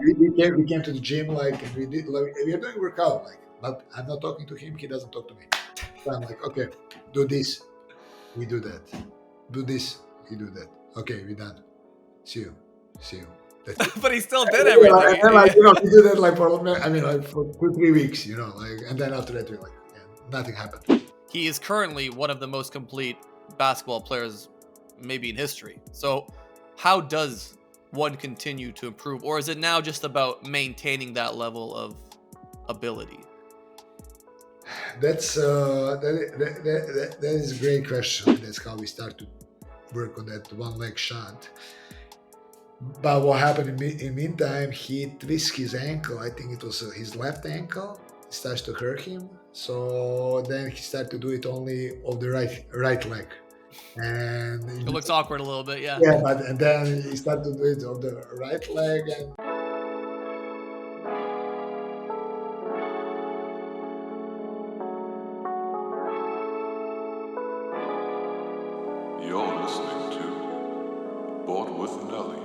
we came to the gym like and we did like we are doing workout like, but I'm not talking to him. He doesn't talk to me. So I'm like, okay, do this, we do that. Do this, we do that. Okay, we done. See you, see you. That's it. But he still did Yeah, and everything. then like we do that like for I mean like for 2 3 weeks, like, and then after that we're like, yeah, nothing happened. He is currently one of the most complete basketball players maybe in history. So how does one continue to improve, or is it now just about maintaining that level of ability? That is a great question. That's how we start to work on that one leg shot. But what happened in meantime, he twists his ankle. I think it was his left ankle. It starts to hurt him. So then he started to do it only of the right leg. And It looks awkward a little bit, yeah. yeah, but and then he started to do it on the right leg, and You're listening to Board with Nelly.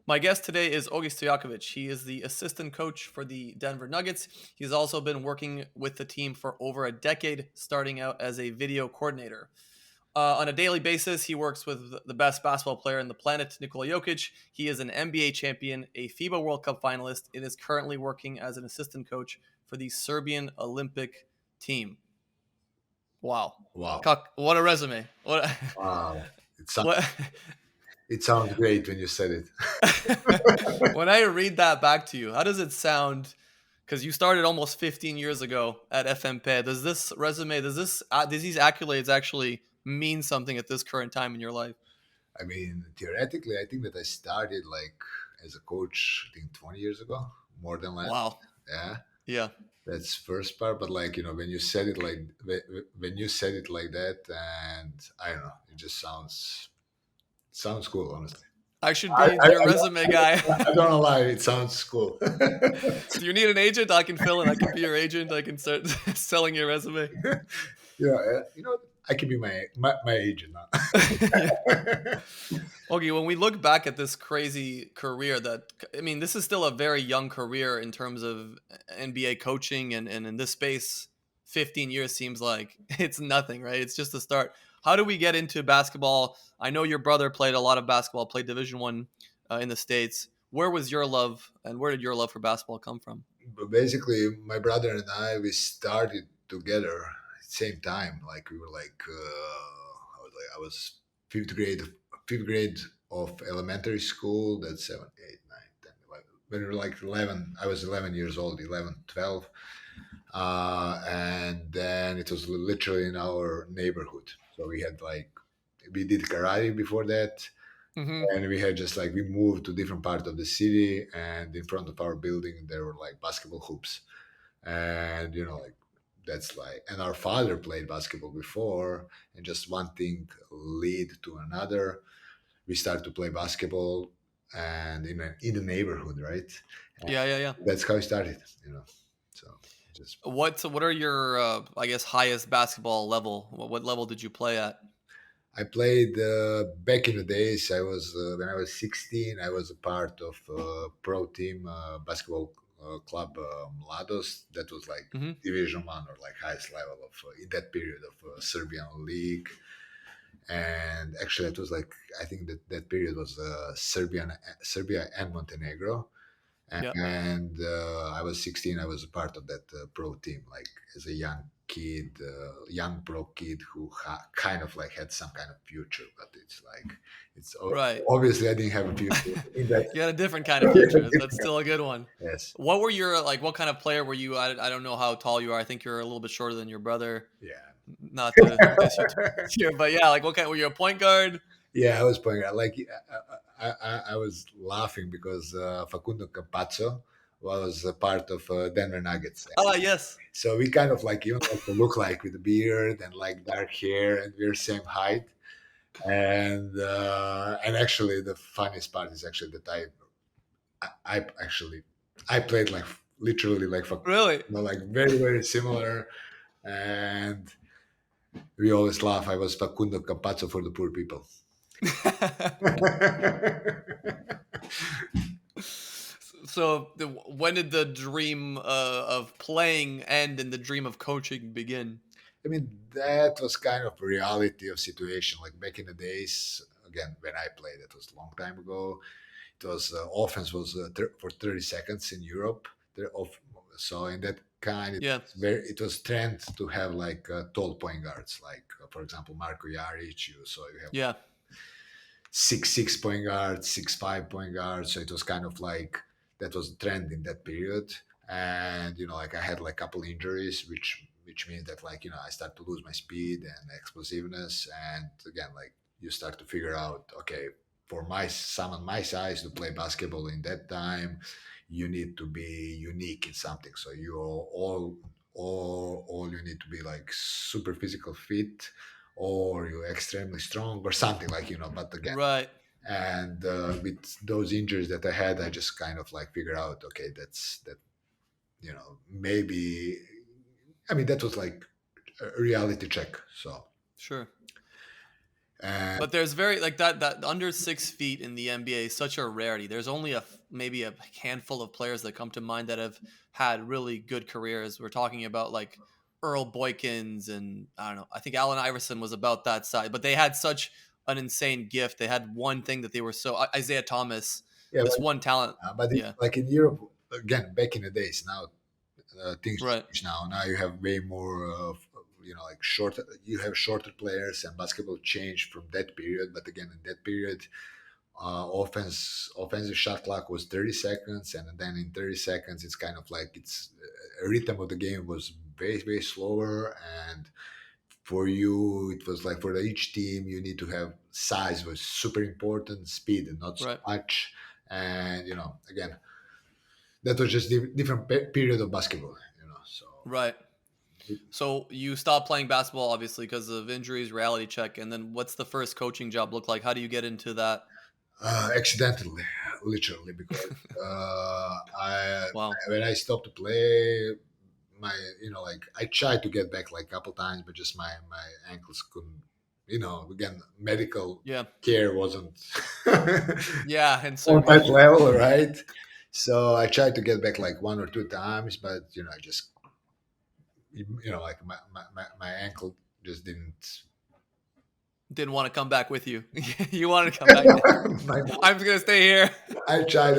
My guest today is Ognjen Stojaković. He is the assistant coach for the Denver Nuggets. He's also been working with the team for over a decade, starting out as a video coordinator. On a daily basis, he works with the best basketball player on the planet, Nikola Jokic. He is an NBA champion, a FIBA World Cup finalist, and is currently working as an assistant coach for the Serbian Olympic team. Wow. wow, What a resume. wow, What? it sounds great when you said it. When I read that back to you, how does it sound? Because you started almost 15 years ago at FMP. Does this resume, does these accolades actually mean something at this current time in your life? I mean, theoretically, I think that I started like as a coach, I think 20 years ago, more than that. Wow. Yeah, Yeah. that's first part. But like when you said it like when you said it like that, and I don't know, it just sounds cool, honestly. I should be your resume guy. I don't know why it sounds cool. Do you need an agent? I can fill in. I can be your agent. I can start selling your resume. Yeah, I can be my agent now. Okay, when we look back at this crazy career this is still a very young career in terms of NBA coaching, and in this space, 15 years seems like it's nothing, right? It's just the start. How do we get into basketball? I know your brother played a lot of basketball, played Division One in the States. Where was your love, and where did your love for basketball come from? But basically, my brother and I, we started together at the same time. Like we were like, I was fifth grade of elementary school. That's 7, 8, 9, 10, 11. When we were like 11, I was 11 years old, 11, 12. And then it was literally in our neighborhood. So we did karate before that. Mm-hmm. And we had just like we moved to different part of the city, and in front of our building there were like basketball hoops, and like that's like, and our father played basketball before, and just one thing lead to another. We started to play basketball, and in the neighborhood, right? And Yeah. that's how it started, So just What are your I guess highest basketball level? What level did you play at? I played back in the days. I was when I was 16. I was a part of pro team basketball club Mladost. That was like Mm-hmm. Division One or like highest level of in that period of Serbian League. And actually, it was like I think that period was Serbia and Montenegro. Yeah. And I was 16. I was a part of that pro team, like as a young kid, young pro kid who kind of like had some kind of future, but Right. obviously I didn't have a future in that. You had a different kind of future. That's still a good one. Yes. What were your what kind of player were you? I don't know how tall you are. I think you're a little bit shorter than your brother. Yeah. Not to diss you here, but yeah, like what kind? Were you a point guard? Yeah, I was playing. I was laughing because Facundo Campazzo was a part of Denver Nuggets. Ah, yes. So we kind of like even like to look like with a beard and like dark hair, and we're same height. And actually, the funniest part is actually that I played like literally like Really? like very very similar. And we always laugh. I was Facundo Campazzo for the poor people. So, when did the dream of playing end and the dream of coaching begin? I mean, that was kind of a reality of situation. Like back in the days, again, when I played, it was a long time ago. It was offense was for 30 seconds in Europe. So in that kind, Yeah, it was trend to have like tall point guards, like for example Marko Jaric. So you have yeah, 6'6" point guards, 6'5" point guards. So it was kind of like that was the trend in that period. And like I had like a couple injuries, which means that like I start to lose my speed and explosiveness. And again, like you start to figure out, okay, for someone my size to play basketball in that time, you need to be unique in something. So you all you need to be like super physical fit, or you're extremely strong or something like but again, right. and with those injuries that I had, I just kind of like figured out, okay, that's that maybe, I mean, that was like a reality check. So Sure. and But there's very like that under 6 feet in the NBA is such a rarity. There's only maybe a handful of players that come to mind that have had really good careers. We're talking about like Earl Boykins and I don't know. I think Allen Iverson was about that size, but they had such an insane gift. They had one thing that they were so Isaiah Thomas, yeah, this one talent. but Yeah. like in Europe, again, back in the days, now things Right. change. Now you have way more of like shorter. You have shorter players, and basketball changed from that period. But again, in that period, offensive shot clock was 30 seconds, and then in 30 seconds it's kind of like it's rhythm of the game was very very slower. And for you it was like for each team you need to have size was super important, speed and not so Right. much. And again, that was just different period of basketball. So Right. So you stopped playing basketball obviously because of injuries, reality check, and then what's the first coaching job look like? How do you get into that? accidentally, literally, because I Wow. when I stopped to play, my like I tried to get back like a couple times, but just my ankles couldn't. Again, medical Yeah. care wasn't Yeah, in on Serbia, that sure. level, right? So I tried to get back like one or two times, but I just like my ankle just didn't. Didn't want to come back with you. You wanted to come back. my, I'm just gonna stay here. I tried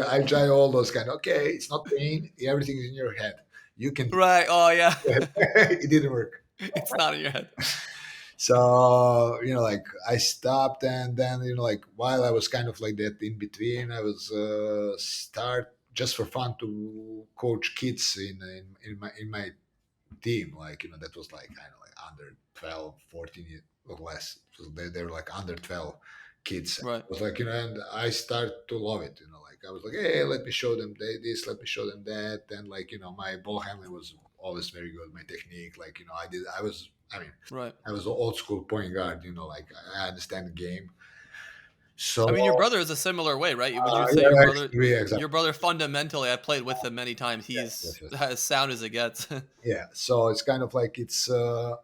all those kind. Okay, it's not pain. Everything is in your head. You can. Right. Oh yeah. It didn't work. It's not in your head. So like I stopped, and then like while I was kind of like that in between, I was start just for fun to coach kids in my team. Like that was like kind of like under 12, 14 years or less. So they were like under 12 kids. Right. I was like and I start to love it. Like I was like, hey, let me show them this, let me show them that. And like my ball handling was always very good. My technique, like Right. I was an old school point guard. Like I understand the game. I So mean, your brother is a similar way, right? Would you say yeah, actually, yeah, exactly. your brother fundamentally? I played with him many times. Yes, He's yes, yes. as sound as it gets. Yeah. So it's kind of like it's. Uh,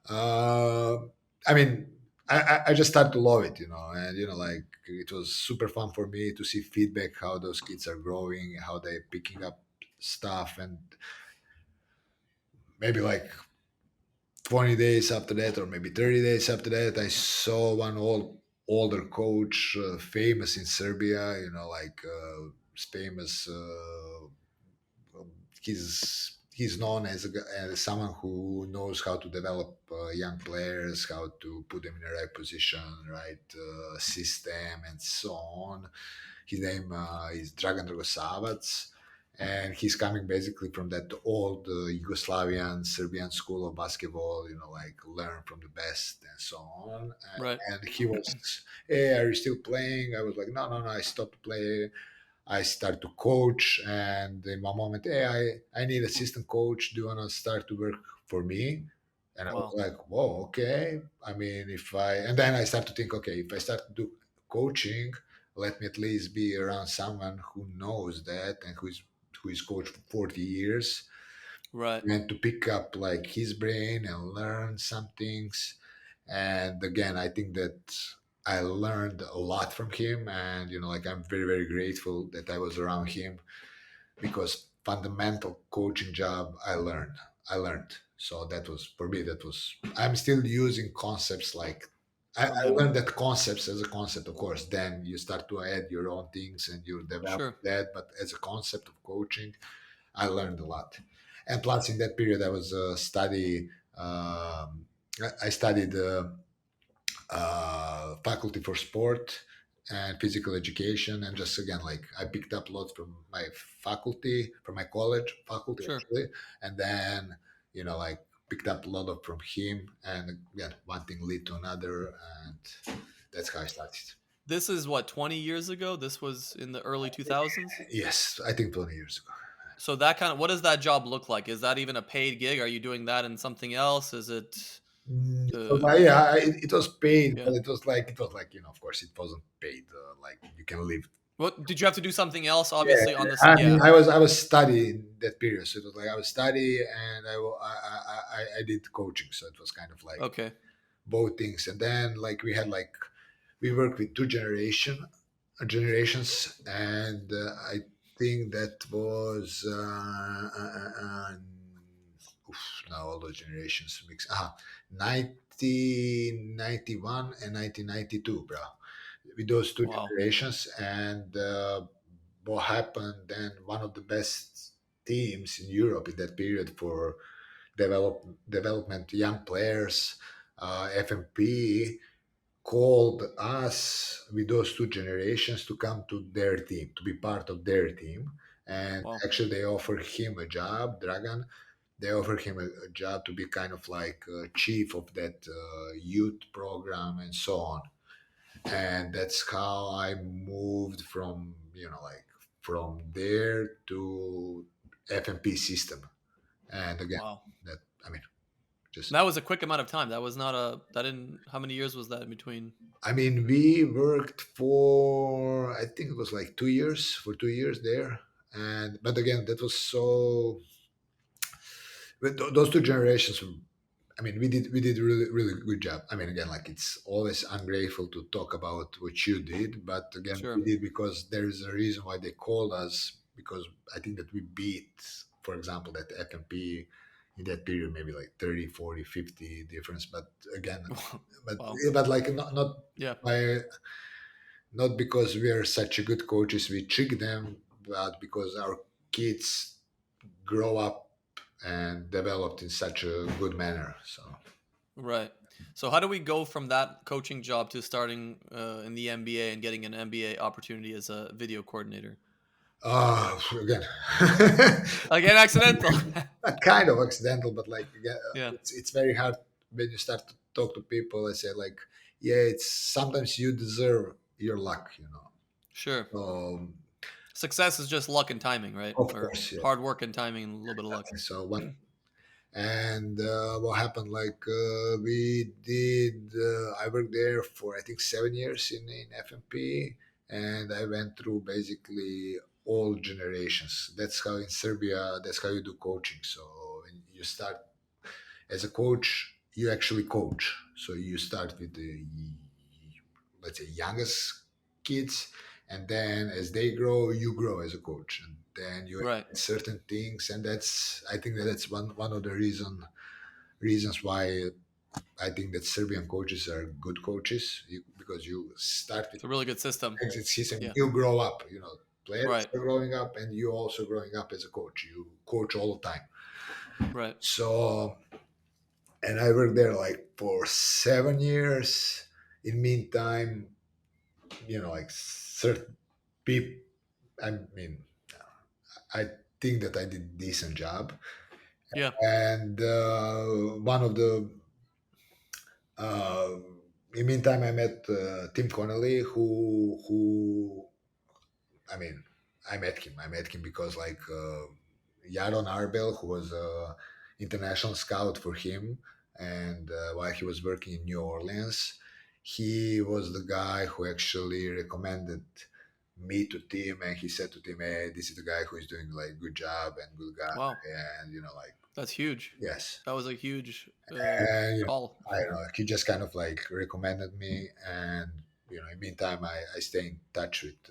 I mean, I just started to love it, and like it was super fun for me to see feedback, how those kids are growing, how they're picking up stuff. And maybe like 20 days after that, or maybe 30 days after that, I saw one older coach, famous in Serbia, like famous. He's known as someone who knows how to develop young players, how to put them in the right position, right system, and so on. His name is Dragan Dragosavac, and he's coming basically from that old Yugoslavian Serbian school of basketball. Like learn from the best and so on. Right. And he was, hey, are you still playing? I was like, no, no, no, I stopped playing. I start to coach, and in one moment, hey, I need assistant coach. Do you want to start to work for me? And I was Wow. like, whoa, okay. I mean, and then I start to think, okay, if I start to do coaching, let me at least be around someone who knows that and who is coach for 40 years, Right. and to pick up like his brain and learn some things. And again, I think that I learned a lot from him, and like I'm very very grateful that I was around him, because fundamental coaching job I learned. So that was, for me, that was, I'm still using concepts like, From I him. learned that concepts as a concept, of course. Then you start to add your own things and you develop Sure. that. But as a concept of coaching, I learned a lot. And plus, in that period, I was study. I studied faculty for sport and physical education, and just again, like I picked up a lot from my faculty, from my college faculty Sure. actually, and then like picked up a lot of from him, and again, one thing lead to another, and that's how I started. This is what, 20 years ago? This was in the early 2000s? Yes, I think 20 years ago. So that kind of, what does that job look like? Is that even a paid gig? Are you doing that in something else? Is it So, uh yeah, it was paid, yeah. but it was like of course, it wasn't paid. Like you can live. What did you have to do something else Yeah, obviously on this? I mean, Yeah. I was studying that period, so it was like I was studying and I did coaching, so it was kind of like Okay. both things. And then like we worked with two generations, and I think that was now all those generations mix. 1991 and 1992, bro, with those two Wow. generations. And what happened then, one of the best teams in Europe in that period for development young players, FMP, called us with those two generations to come to their team, to be part of their team. And Wow. actually they offered him a job, Dragan. They offered him a job to be kind of like chief of that youth program and so on. And that's how I moved from like from there to FMP system. And again, Wow. that, I mean, just, That was a quick amount of time. That was not a that didn't how many years was that in between? I mean, we worked for, I think it was like 2 years, for 2 years there. And but again, that was so, with those two generations, I mean, we did really really good job. I mean, again, like it's always ungrateful to talk about what you did, but again, Sure. we did because there is a reason why they called us. Because I think that we beat, for example, that FMP in that period, maybe like 30, 40, 50 difference. But again, but Wow. but like not Yeah. by, not because we are such a good coaches we trick them, but because our kids grow up and developed in such a good manner. So Right. So how do we go from that coaching job to starting in the NBA and getting an NBA opportunity as a video coordinator? again, Again, accidental. not kind of accidental, but like again, Yeah. it's very hard when you start to talk to people. I say like, yeah, it's sometimes you deserve your luck. Sure. Um, Success is just luck and timing, right? of Or course, yeah. hard work and timing and a little bit of luck. So what, and what happened, like we did, I worked there for I think 7 years in FMP, and I went through basically all generations. That's how in Serbia, that's how you do coaching. So when you start as a coach, you actually coach. So you start with the, let's say, youngest kids, and then as they grow, you grow as a coach, and then you Right. add certain things. And that's, I think that that's one of the reasons why I think that Serbian coaches are good coaches, because you start with It's a really good system. exit system, Yeah. you grow up. Players Right. are growing up, and you also growing up as a coach. You coach all the time. Right. So, and I worked there like for 7 years. In meantime, like certain people, I mean, I think that I did decent job. Yeah. And one of the, uh, in meantime, I met Tim Connolly, who, I mean, I met him. I met him because like Yaron Arbel, who was a international scout for him, and while he was working in New Orleans, he was the guy who actually recommended me to team, and he said to team, "Hey, this is the guy who is doing like good job and good guy," Wow, and like that's huge. yes, That was a huge and call. I don't know, he just kind of like recommended me, and in meantime, I stay in touch with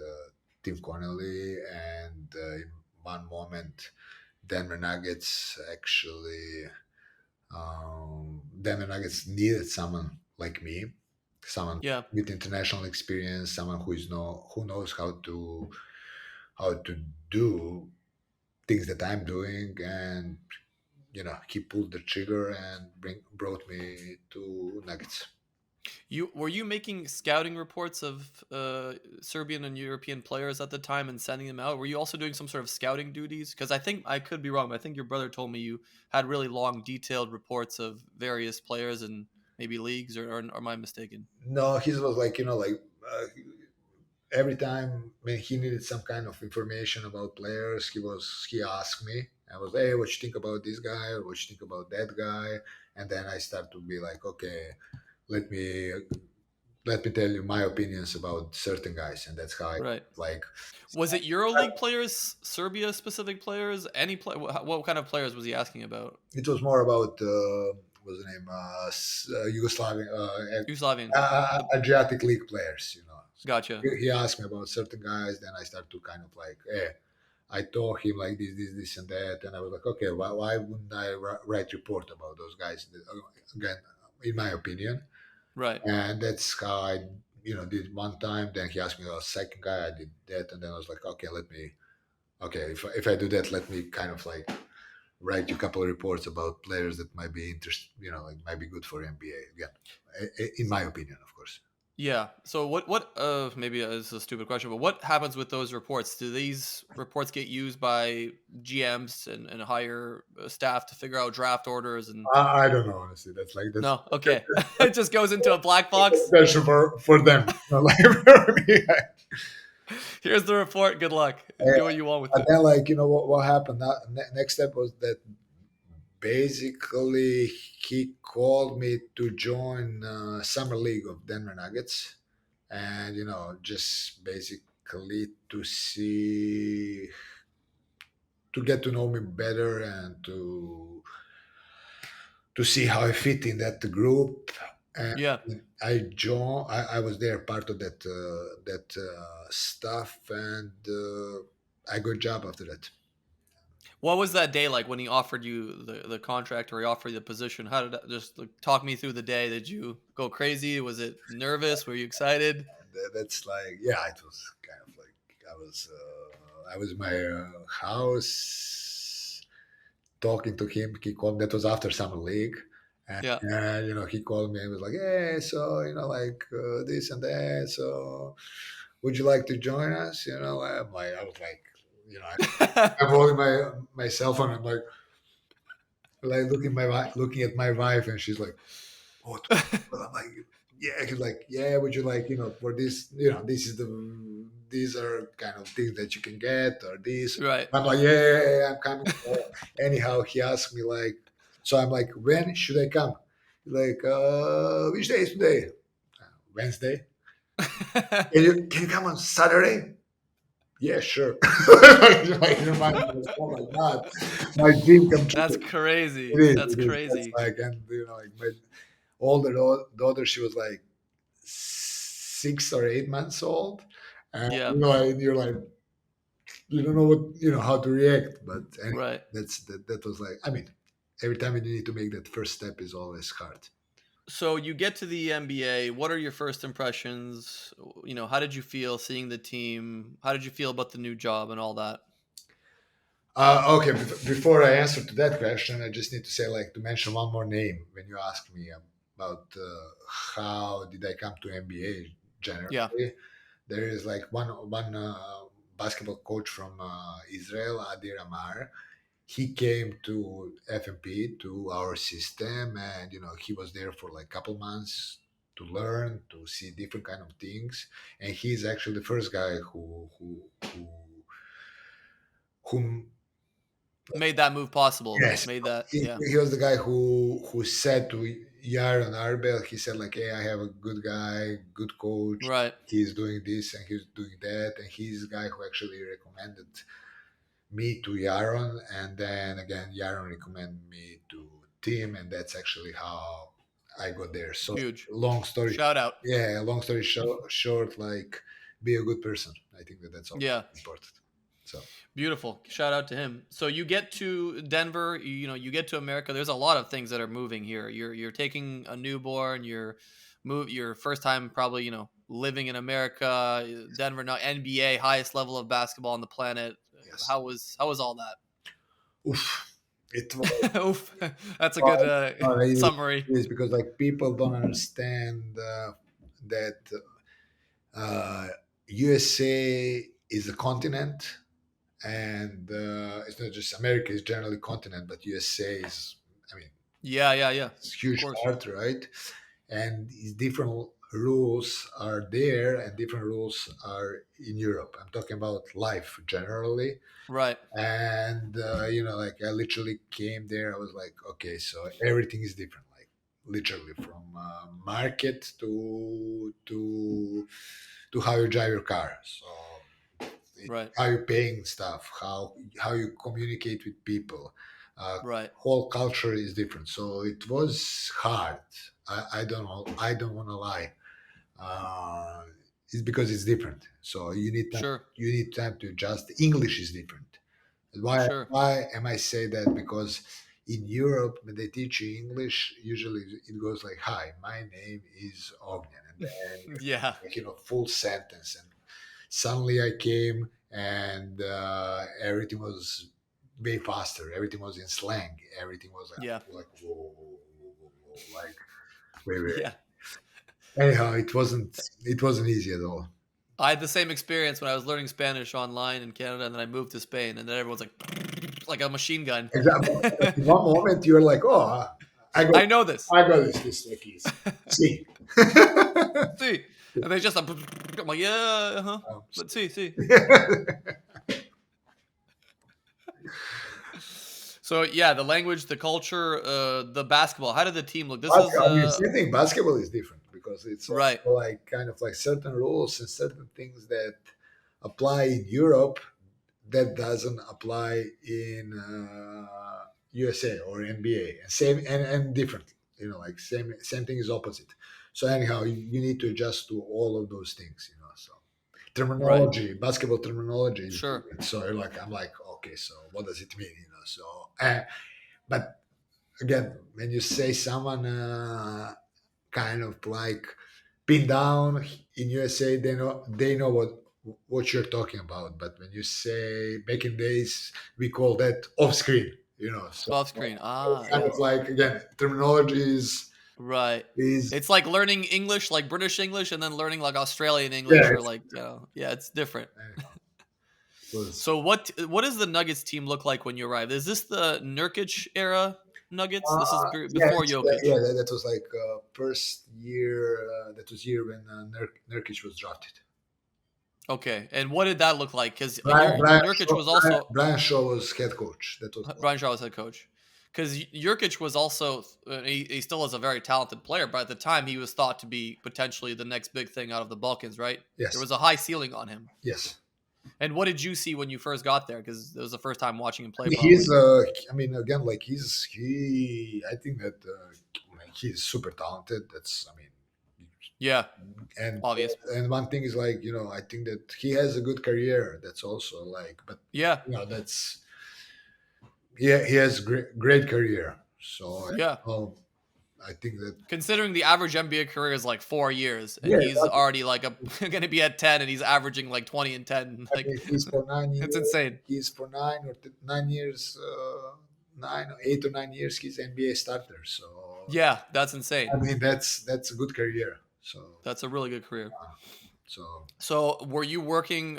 Tim Connolly, and in one moment, Denver Nuggets actually, Denver Nuggets needed someone like me, someone Yeah. with international experience, someone who knows how to do things that I'm doing, and he pulled the trigger and brought me to Nuggets. Were you making scouting reports of Serbian and European players at the time and sending them out? Were you also doing some sort of scouting duties? Because I think I could be wrong, but I think your brother told me you had really long, detailed reports of various players and maybe leagues, or am I mistaken? No, his was like every time when he needed some kind of information about players, he asked me. I was, hey, what you think about this guy, or what you think about that guy, and then I start to be like, okay, let me let me tell you my opinions about certain guys, and that's how I Right. like. Was it EuroLeague players, Serbia specific players? Any play? What kind of players was he asking about? It was more about what's the name, Yugoslavian, Yugoslavian. The, Adriatic League players. gotcha. He asked me about certain guys, then I start to kind of like, I told him like this, and that, and I was like, okay, why wouldn't I write report about those guys? Again, in my opinion, Right. and that's how I, did one time. Then he asked me about second guy, I did that, and then I was like, okay, if I do that, let me kind of like write you a couple of reports about players that might be interested, like might be good for NBA. Again, in my opinion, of course. Yeah. So what maybe this is a stupid question, but what happens with those reports? Do these reports get used by GMs and higher staff to figure out draft orders and I don't know, honestly. That's like no? Okay. It just goes into a black box. that's for them. Not like for me. Here's the report. Good luck. Yeah. Do what you want with And it. then, like, what happened? Next step was that basically he called me to join summer league of Denver Nuggets, and just basically to get to know me better, and to see how I fit in that group. And Yeah. I was there part of that stuff, and I got a job after that. What was that day like when he offered you the contract or he offered you the position? How did that just like, talk me through the day? Did you go crazy? Was it nervous? Were you excited? That's like, yeah, it was kind of like I was in my house talking to him. He called. That was after summer league, and Yeah. he called me and was like, hey, so like this and that. So would you like to join us? I was like, I'm holding my cell phone. I'm like looking at my wife, and she's like, what? Well, I'm like, yeah. He's like, yeah. Would you like, for this, these are kind of things that you can get, or this. Right. I'm like, yeah, I'm coming. Anyhow, he asked me like, so I'm like, when should I come? He's like, which day is today? Wednesday. Can you come on Saturday? Yeah, sure. Like, oh my god, my dream come That's true. It crazy. is. That's It is. That's crazy. like, and like my older daughter, she was like 6 or 8 months old, and Yeah. and you're like, you don't know how to react. But Right. that was like, I mean, every time you need to make that first step is always hard. So you get to the NBA. What are your first impressions? How did you feel seeing the team? How did you feel about the new job and all that? Okay, before I answer to that question, I just need to say, like, to mention one more name when you ask me about how did I come to NBA Yeah. generally. There is like one basketball coach from Israel, Adir Amar. He came to FMP, to our system, and he was there for like a couple months to learn, to see different kind of things. And he's actually the first guy who Made that move possible. yes, Made that. he, Yeah. he was the guy who said to Yaron Arbel, he said like, "Hey, I have a good guy, good coach. Right. He's doing this and he's doing that, and he's the guy who actually recommended me to Yaron, and then again, Yaron recommended me to Tim, and that's actually how I got there. So, Huge. long story, Shout out. yeah, long story short, like, be a good person. I think that that's all Yeah. important. So, Beautiful. Shout out to him. So you get to Denver, you get to America. There's a lot of things that are moving here. You're taking a newborn, your first time probably, living in America, Denver, not NBA, highest level of basketball on the planet. yes, How was all that? oof, it was. Oof. That's a good It summary. is because like people don't understand that USA is a continent, and it's not just America is generally continent, but USA is, I mean, Yeah. it's Of huge course. part, right? And these different rules are there, and different rules are in Europe. I'm talking about life generally, Right. and like I literally came there. I was like, okay, so everything is different, like literally from market to how you drive your car. So Right. how you're paying stuff, how you communicate with people. Right. Whole culture is different, so it was hard. I don't know. I don't want to lie. Uh, it's because it's different. So you need time. Sure. You need time to adjust. English is different. Why? Sure. Why am I say that? Because in Europe, when they teach you English, usually it goes like, "Hi, my name is Ognjen," and then Yeah. like, full sentence. And suddenly I came, and everything was way faster. Everything was in slang. Everything was Yeah. like whoa, like wait. Yeah. Anyhow, it wasn't easy at all. I had the same experience when I was learning Spanish online in Canada, and then I moved to Spain, and then everyone's like, like a machine gun. Exactly. In one moment, you're like, "Oh, I got, I know this. I got this like easy." See. See, and they just, I'm like, yeah, uh-huh. Um, But see. So yeah, the language, the culture, the basketball. How did the team look? This is I mean, same thing. Basketball is different because it's right. also like kind of like certain rules and certain things that apply in Europe that doesn't apply in USA or NBA, and same and different. Like same thing is opposite. So anyhow, you need to adjust to all of those things. So Right. terminology, basketball terminology is Sure. different. So like I'm like, okay, so what does it mean? So but again, when you say someone kind of like pinned down in USA, they know what you're talking about. But when you say back in days, we call that off screen. So Off screen. it's Ah, kind yeah. of like again, terminology Right. is It's like learning English, like British English, and then learning like Australian yeah, English, or like, yeah, it's different. anyhow, it was So what does the Nuggets team look like when you arrive? Is this the Nurkic era Nuggets? This is yeah, before yeah, Jokic. that was like first year. That was year when Nurkic was drafted. Okay, and what did that look like? Because Brian, Brian, Nurkic Shaw, was Brian, also Brian Shaw was head coach. That was Brian Shaw was head coach. Because Jurkic was also he still is a very talented player, but at the time he was thought to be potentially the next big thing out of the Balkans, right? There yes, was a high ceiling on him. yes. And what did you see when you first got there? Because it was the first time watching him play, He's. probably. I mean, again, like he. I think that like, he's super talented. That's. I mean, Yeah, and obvious. and one thing is like I think that he has a good career. That's also like, but Yeah, that's yeah, he has great career. So yeah. I think that Considering the average NBA career is like 4 years, and yeah, he's already like going to be at 10, and he's averaging like 20 and 10. I Like mean, he's for 9 years. it's insane. He's for 9 years, 8 or 9 years. He's NBA starter. So Yeah, that's insane. I mean, that's a good career. That's a really good career. So So, were you working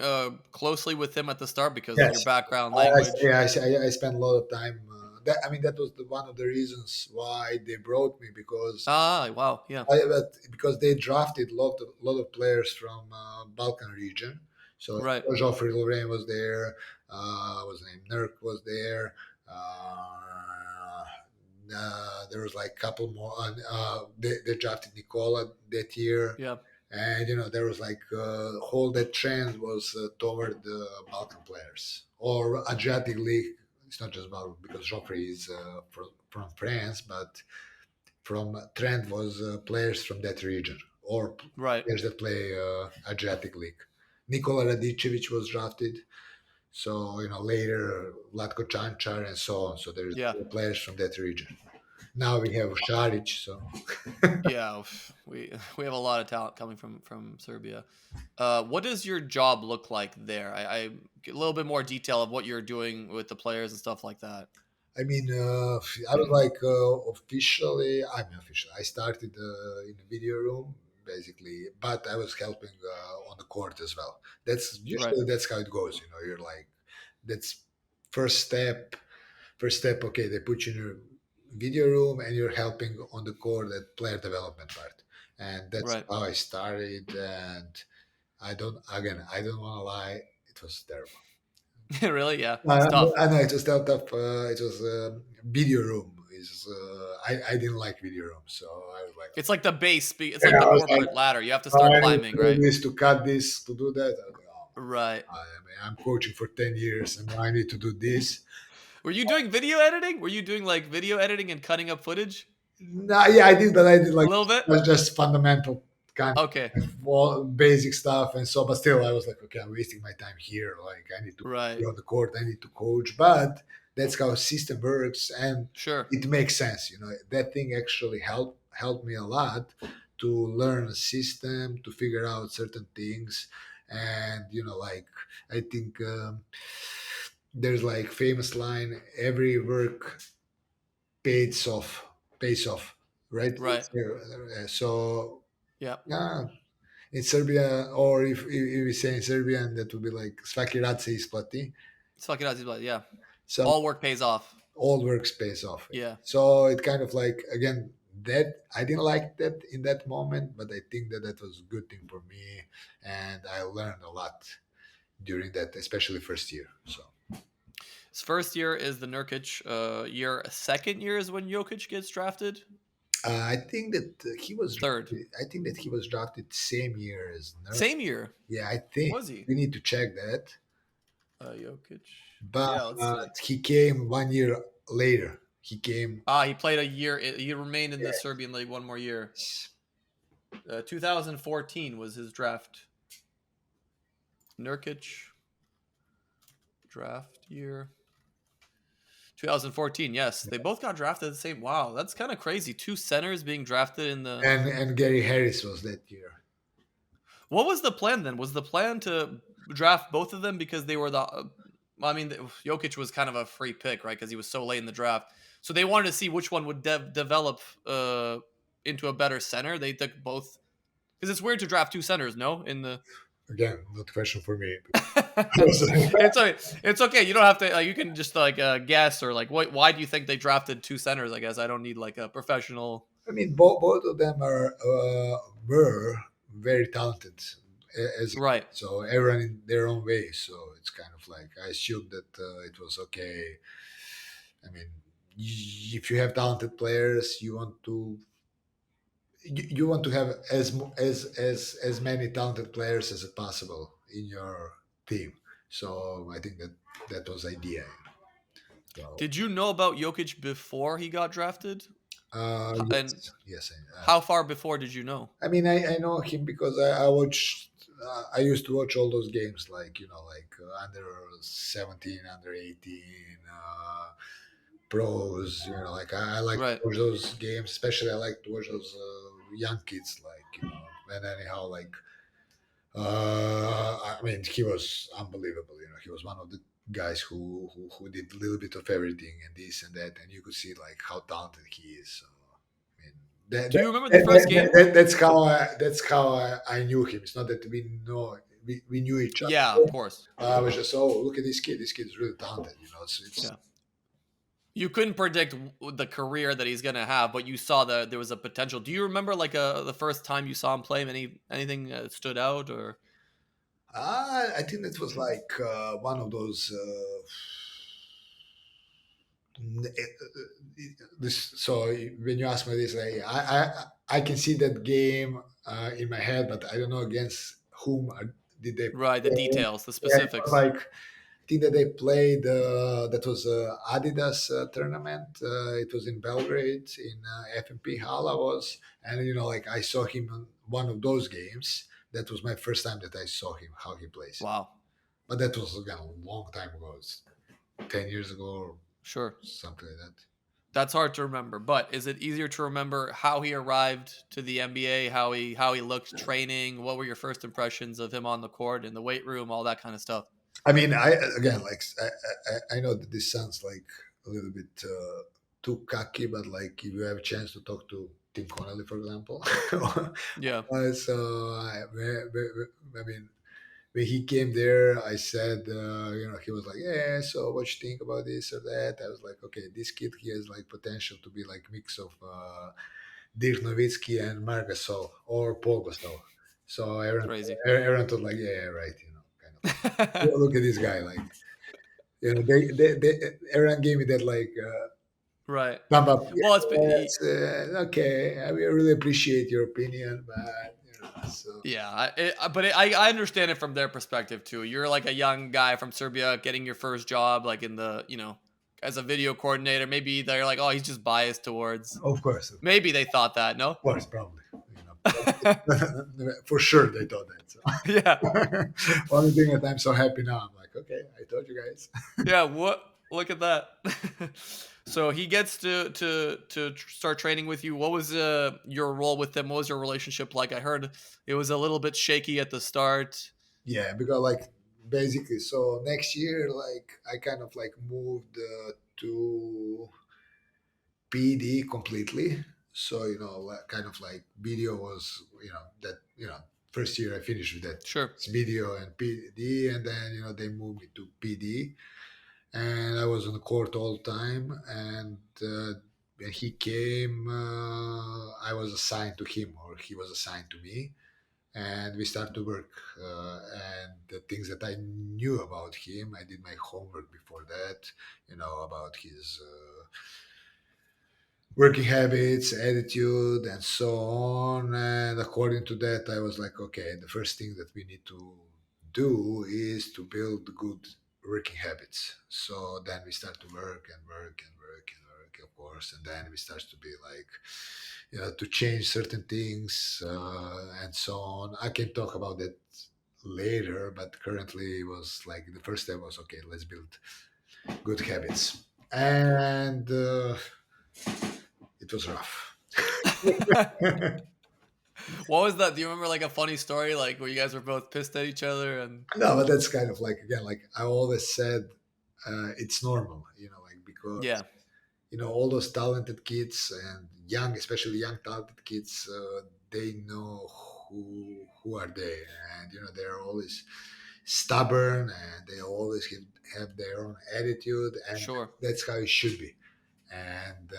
closely with him at the start because of your yes, background, language? I spent a lot of time. That was one of the reasons why they brought me because Ah, wow, yeah, because they drafted a lot of players from Balkan region. So right, Geoffrey Lorraine was there. What's his name? Nurk was there. there was like a couple more. They drafted Nikola that year, Yeah. and there was like whole that trend was toward the Balkan players or Adriatic League. It's not just about because Joffrey is from France, but from trend was players from that region or Right. players that play Adriatic League. Nikola Radicevic was drafted. So later Latko Čančar and so on. So there's Yeah. players from that region. Now we have Šarić. So Yeah. We have a lot of talent coming from Serbia. What does your job look like there? I get a little bit more detail of what you're doing with the players and stuff like that. I mean, I was like officially. I mean, officially. I started in the video room basically, but I was helping on the court as well. That's Right. usually that's how it goes. You're like that's first step. First step. Okay, they put you in your video room and you're helping on the court that player development part, and that's Right. how I started. And I don't want to lie, it was terrible. Really? Yeah. It's tough. I know it was tough. It was video room. I didn't like video room, so I was like, It's like the base. It's like yeah, the I was like, corporate ladder. You have to oh, start I need climbing, to do right? this to cut this to do that. I was like, oh, Right. I mean, I'm coaching for 10 years, and I need to do this. Were you doing video editing? Were you doing like video editing and cutting up footage? No, yeah, I did, but I did A like little bit? just fundamental kind Okay. of basic stuff, and so. But still, I was like, okay, I'm wasting my time here. Like, I need to Right. be on the court. I need to coach, but that's how system works, and Sure. it makes sense. That thing actually helped me a lot to learn a system, to figure out certain things, and like I think there's like famous line: every work pays off, right? Right. So Yeah. yeah, in Serbia, or if we say in Serbian, that would be like svaki rad se isplati. It's fucking out. Yeah. So All work pays off. all works pays off. Yeah. So it kind of like again that I didn't like that in that moment, but I think that was a good thing for me, and I learned a lot during that, especially first year. So His first year is the Nurkic year. Second year is when Jokic gets drafted. I think that he was. Third. I think that he was drafted same year as Nurkic. Same year. Yeah, I think Was he? we need to check that. Jokic. But Yeah, let's see. he came 1 year later. He came. He played a year. He remained in the Serbian league one more year. 2014 was his draft. Nurkic draft year. 2014. Yes, they both got drafted at the same. Wow, that's kind of crazy. Two centers being drafted in the. And Gary Harris was that year. What was the plan then? Was the plan to draft both of them because they were the? I mean, Jokic was kind of a free pick, right? Because he was so late in the draft. So they wanted to see which one would develop into a better center. They took both because it's weird to draft two centers. No, in the. Again, not a question for me. It's okay. You don't have to. You can just guess or like why do you think they drafted two centers? I guess I don't need like a professional. I mean, both of them were very talented, as Right. so everyone in their own way. So it's kind of like I assumed that it was okay. I mean, if you have talented players, you want to have as many talented players as possible in your team. So I think that was idea. So, Did you know about Jokic before he got drafted? And yes. how far before did you know? I mean, I know him because I watched. I used to watch all those games, like under 17, under 18, pros. Like I like to Right. watch those games. Especially, I like to watch those young kids, like. And anyhow, like I mean, he was unbelievable. He was one of the guys who did a little bit of everything and this and that, and you could see like how talented he is. So, I mean, Do you remember the first game? that's how I knew him. It's not that we knew each other. Yeah, of course. I was just look at this kid. This kid is really talented. It's Yeah. You couldn't predict the career that he's gonna have, but you saw that there was a potential. Do you remember like the first time you saw him play? Anything that stood out or? I think that was like one of those this. So when you ask me this, like, I can see that game in my head, but I don't know against whom did they Right, the play. details, the Yeah, it was specifics. like I think that they played that was Adidas tournament. It was in Belgrade in FMP Hala was, and like I saw him on one of those games. That was my first time that I saw him how he plays. Wow. But that was again a long time ago. It's 10 years ago or Sure. something like that. That's hard to remember, but is it easier to remember how he arrived to the NBA, how he looked training? What were your first impressions of him on the court, in the weight room, all that kind of stuff? I mean, I again like I know that this sounds like a little bit too cocky, but like if you have a chance to talk to Tim Connolly, for example, Yeah, so I mean when he came there, I said, he was like, yeah, so what you think about this or that? I was like, okay, this kid, he has like potential to be like mix of Dirk Nowitzki and Marc Gasol or Paul Gasol. So crazy. Aaron thought like, yeah, right, kind of like, look at this guy, like, Aaron gave me that like Right. thumb up. Well, it's Yes, okay, I really appreciate your opinion, but so yeah, but I understand it from their perspective too. You're like a young guy from Serbia getting your first job, like in the as a video coordinator. Maybe they're like, oh, he's just biased towards. of Maybe they thought that. No. course, probably, for sure they thought that. So. Yeah. Only thing that I'm so happy now, I'm like, okay, I told you guys. Yeah, what? Look at that. So he gets to start training with you. What was your role with them? What was your relationship like? I heard it was a little bit shaky at the start. Yeah, because like basically, so next year, like I kind of like moved to PD completely. So like, kind of like video was that first year I finished with that Sure. video and PD, and then they moved me to PD, and I was on the court all the time. And when he came, I was assigned to him, or he was assigned to me, and we started to work. And the things that I knew about him, I did my homework before that, about his working habits, attitude, and so on. And according to that, I was like, okay, the first thing that we need to do is to build good working habits. So then we start to work and work and work and work, of course. And then we start to be like, to change certain things and so on. I can talk about that later, but currently it was like the first step was, okay, let's build good habits. And it was rough. What was that? Do you remember like a funny story, like where you guys were both pissed at each other and No, but that's kind of like, again, like I always said, it's normal, like because yeah, all those talented kids and young, especially young talented kids, they know who are they, and they're always stubborn, and they always have their own attitude, and sure. that's how it should be. And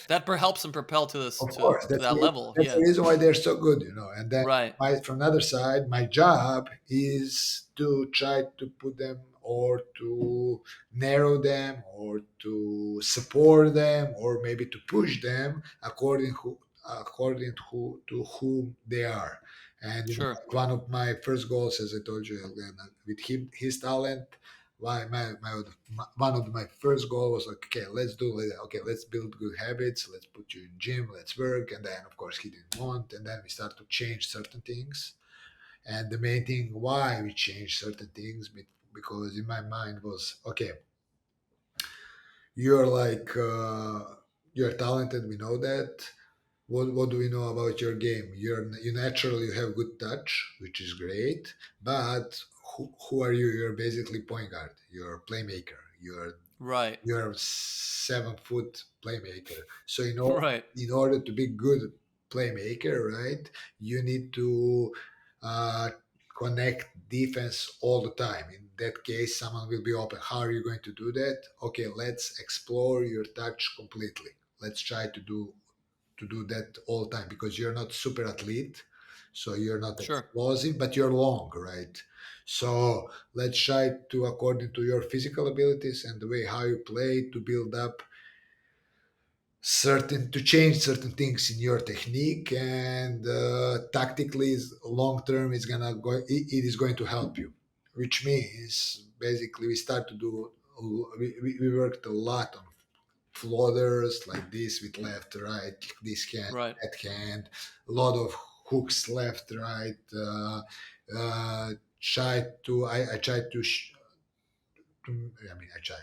That helps them propel to this of to course, to that level. that's the Yeah, reason why they're so good. And then, right. from another side, my job is to try to put them, or to narrow them, or to support them, or maybe to push them according to whom they are. And Sure, like one of my first goals, as I told you, again, with his talent, one of my first goal was like, okay, let's build good habits, let's put you in gym, let's work. And then of course he didn't want, and then we start to change certain things. And the main thing why we changed certain things, because in my mind was, okay, you're like you're talented, we know that. What do we know about your game? You naturally have good touch, which is great, but who are you? You're basically point guard. You're a playmaker. right, You're a 7 foot playmaker. So right. in order to be good playmaker, right, you need to uh, connect defense all the time. In that case, someone will be open. How are you going to do that? Okay, let's explore your touch completely. Let's try to do that all the time, because you're not super athlete, so you're not Sure, explosive, but you're long, right? So let's try to, according to your physical abilities and the way how you play, to build up to change certain things in your technique, and tactically long term is gonna go it is going to help you, which means basically we start to do we worked a lot on floaters like this with left right, this hand, Right. that hand, a lot of hooks left right, I tried to I mean, actually,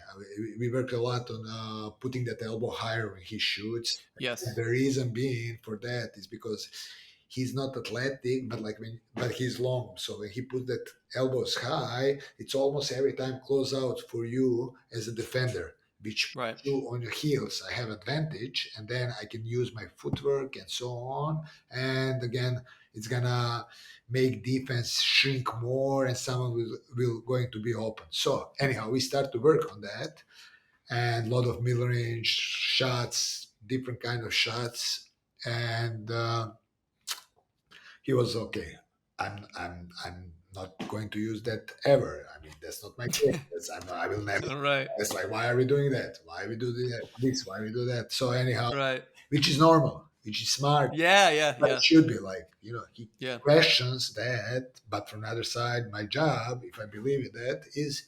we worked a lot on putting that elbow higher when he shoots. And Yes. the reason being for that is because he's not athletic, but he's long. So when he put that elbows high, it's almost every time close out for you as a defender, which Right. puts you on your heels. I have advantage, and then I can use my footwork and so on. And again, it's gonna make defense shrink more, and someone will going to be open. So anyhow, we start to work on that, and a lot of mid-range shots, different kind of shots, and he was okay. I'm not going to use that ever. I mean, that's not my game. I will never. Right. It's like, why are we doing that? Why we do this? Why we do that? So anyhow, Right. which is normal, which is smart, Yeah. Yeah. but Yeah. it should be like, he Yeah. questions that. But from the other side, my job, if I believe in that, is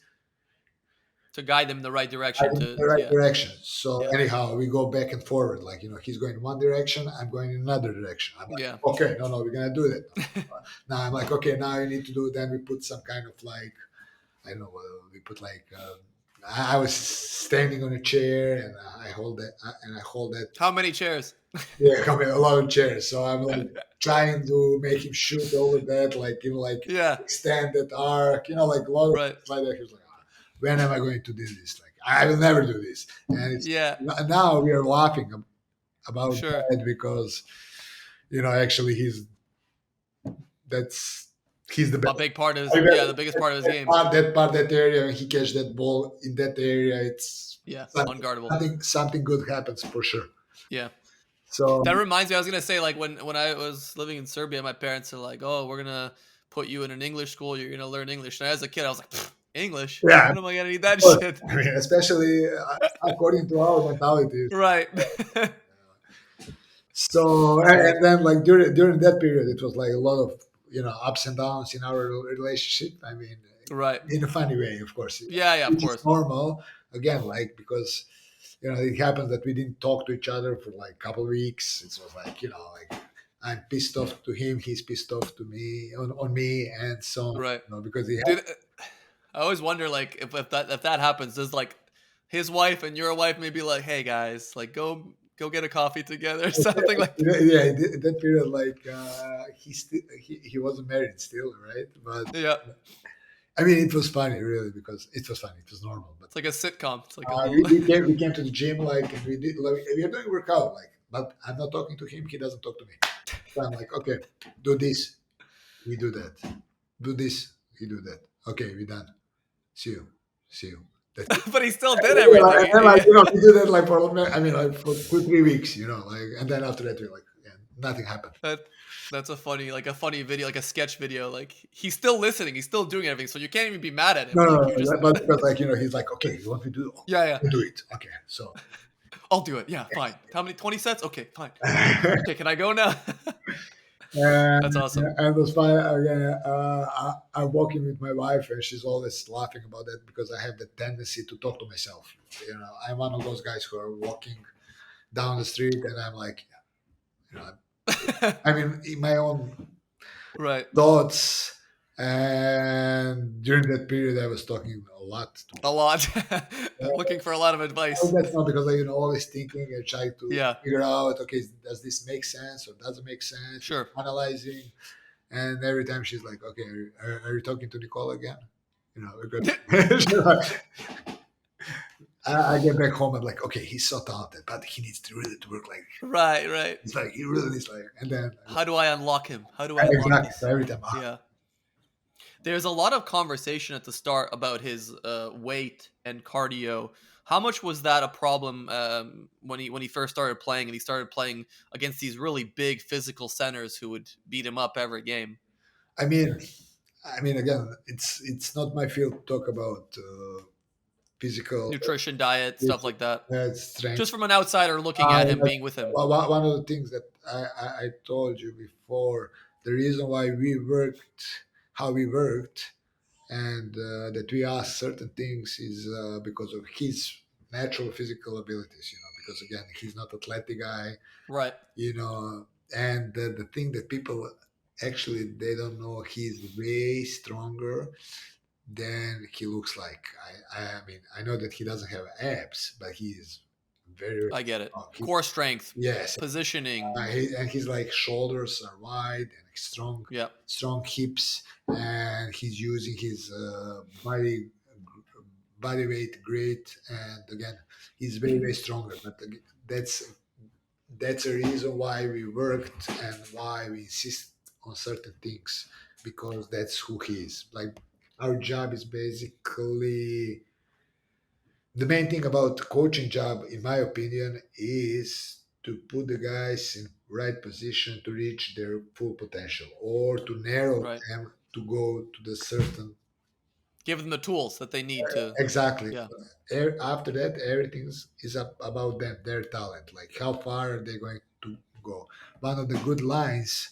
To guide them in the right direction. in To the right yeah. direction. So Yeah. anyhow, we go back and forward. Like, he's going in one direction, I'm going in another direction. I'm like, Yeah. okay, no, we're gonna do that. Now I'm like, okay, now you need to do. Then we put some kind of like, I don't know, we put like. I was standing on a chair, and I hold that. How many chairs? Yeah, coming a lot of chairs. So I'm like trying to make him shoot over that, like, like Yeah. extend that arc, like a lot of Right. things like that. He was like, when am I going to do this? Like, I will never do this. And it's Yeah. now we are laughing about Sure. that because, actually he's the A best. big part of I his, bet yeah, the biggest part of his game. that area, when he catch that ball in that area, it's Yeah. something, Unguardable. something good happens for sure. Yeah. So That reminds me, I was gonna say, like when I was living in Serbia, my parents are like, "Oh, we're gonna put you in an English school. You're gonna learn English." And as a kid, I was like, "English? yeah, When am I gonna need that course. shit?" I mean, especially according to our mentality. Right. So, and then like during that period, it was like a lot of ups and downs in our relationship. I mean, Right. in a funny way, of course, Yeah. Yeah. Of which is course. normal. Again, like because it happened that we didn't talk to each other for like a couple of weeks. It was like like I'm pissed off to him, he's pissed off to me on me, and so on, Right. because he Dude, I always wonder, like, if that happens, does like his wife and your wife maybe like, "Hey guys, like go get a coffee together," or something like that. yeah, in that period, like he wasn't married still, right? But Yeah. I mean, it was funny, really, because it was funny. It was normal. But It's like a sitcom. It's like a we, little. we came to the gym, like, and we did, like, we are doing workout, like, but I'm not talking to him. He doesn't talk to me. So I'm like, okay, do this, we do that. Do this, we do that. Okay, we done. See you, see you. That's it. But he still did And everything. then, like, we do that like for, I mean, like for 2-3 weeks, like, and then after that, we're like, yeah, nothing happened. That's a funny video, like a sketch video. Like he's still listening, he's still doing everything, so you can't even be mad at him. No, no, Like no, you just, but like he's like, okay, you want me to do? yeah, yeah, We'll do it. Okay, so. I'll do it. Yeah, fine. How many 20 sets? Okay, fine. Okay, can I go now? And, That's awesome. and it was fine. Again, I'm walking with my wife, and she's always laughing about that because I have the tendency to talk to myself. I'm one of those guys who are walking down the street, and I'm like, I mean, in my own Right. thoughts. And during that period, I was talking a lot. A lot. Looking for a lot of advice. That's not because I, always thinking and trying to Yeah. figure out, okay, does this make sense or doesn't make sense? Sure. Analyzing, and every time she's like, okay, are you talking to Nicole again? Because I get back home and like, okay, he's so talented, but he needs to really to work like. Right. It's like he really needs like, and then How do I unlock him? How do I unlock exactly. this? So every time, Yeah. There's a lot of conversation at the start about his weight and cardio. How much was that a problem when he first started playing, and he started playing against these really big physical centers who would beat him up every game? I mean, again, it's not my field to talk about physical Nutrition, diet, stuff like that. strength. Just from an outsider looking at him, being with him. One of the things that I told you before, the reason why we worked how we worked and that we asked certain things is because of his natural physical abilities, because again, he's not athletic guy, Right. And the thing that people actually they don't know, he's way stronger than he looks like. I mean, I know that he doesn't have abs, but he's very I get it. strong. Core strength, Yes, positioning. and his like shoulders are wide and strong, Yeah. strong hips, and he's using his body weight great. And again, he's very very stronger. But that's that's a reason why we worked and why we insist on certain things, because that's who he is. Like, our job is basically the main thing about coaching job, in my opinion, is to put the guys in right position to reach their full potential, or to narrow Right. them to go to the certain. Give them the tools that they need to. Exactly. Yeah. After that, everything is about them, their talent. Like, how far are they going to go? One of the good lines